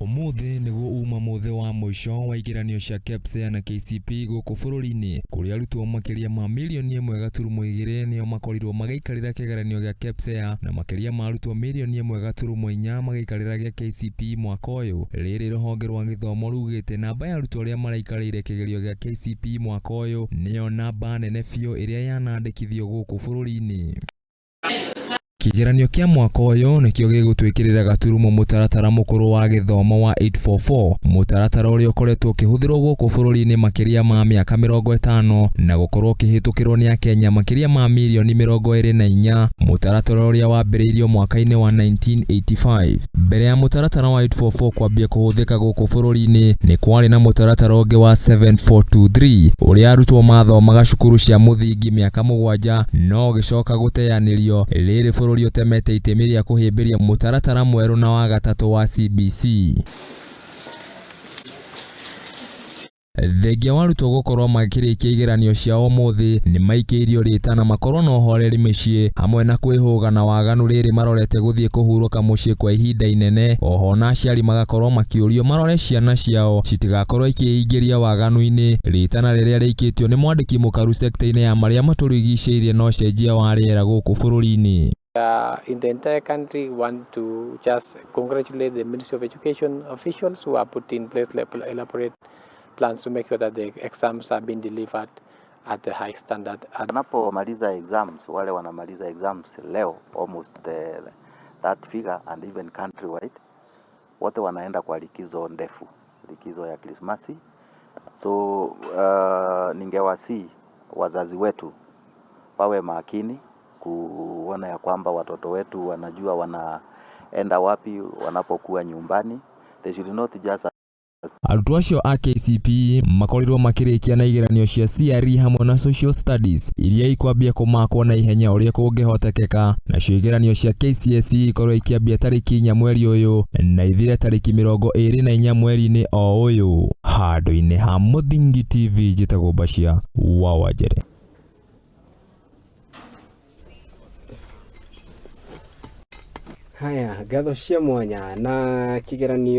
Umuthii niguo uma muthe wa muico wa igeranio cia Kpsea na Kcpe guku bururi-ini kuria arutwo makiria ma millioni 1.2 nio makorirwo magiikarira kigeranio gia Kpsea na makiria ma arutwo millioni 1.4 magiikarira gia Kcpe mwaka uyu. Riri ruhonge rwa githomo rugite namba ya arutwo aria maraikarire kigerio gia Kcpe mwaka uyu nio namba nene biu iria yanandikithio guku bururi-ini. Kigeranio kia mwaka uyu nikio gigutwikirira gaturumo mutaratara mukuru wa githomo wa 844, mutaratara uria ukoretwo ukihuthirwo guku bururi-ini makiria ma miaka mirongo itano na gukorwo ukihitukirwo ni akenya makiria ma millioni 24. Mutaratara uria wambiriirio mwaka-ini wa 1985. Mbere ya mutaratara wa 844 kwambia kuhuthika guku bururi-ini ni kwari na mutaratara ungi wa 7423 uria arutwo mathomaga cukuru cia muthingi miaka 7 no gicoka guteanirio riri bururi utemete itemi ria kuhimbiria mutaratara mweru na wa gatatu wa CBC. Thengia wa arutwo gukorwo makirikia igeranio cia umuthi ni maikerio riitana makorwo na uhoreri micii hamwe na kwihuga na waganu riri marorete guthie kuhuruka mucii kwa ihinda inene. Oho na aciari magakorwo makiurio marore ciana ciao citigakorwo ikiingiria waganu-ini. Riitana riria riikitio ni mwandiki mukaru sekta-ini ya maria maturigiceirie no cenjia wa riera guku bururi-ini. In the entire country, want to just congratulate the Ministry of Education officials who have put in place elaborate plans to make sure that the exams are being delivered at the high standard. Wanapomaliza exams, wale wanamaliza exams leo almost that figure and even countrywide, wote wanaenda kwa likizo ndefu, likizo ya Krismasi. So ningewasihi wazazi wetu wawe makini kuona ya kwamba watoto wetu wanajua wanaenda wapi wanapokuwa nyumbani. They should not just Arutwo acio a Kcpe makorirwo makirikia na igeranio cia CRE hamwe na social studies iria ikwambia kumakwo na ihenya uria kungihotekeka. Nacio igeranio cia Kcse ikorwo ikiambia tariki 4 mweri uyu na ithire tariki 24 mweri-ini o uyu. Handu-ini ha Muthingi TV njitagwo Kpsea wa Wanjere. Haya, ngatho cia mwanya na kigeranio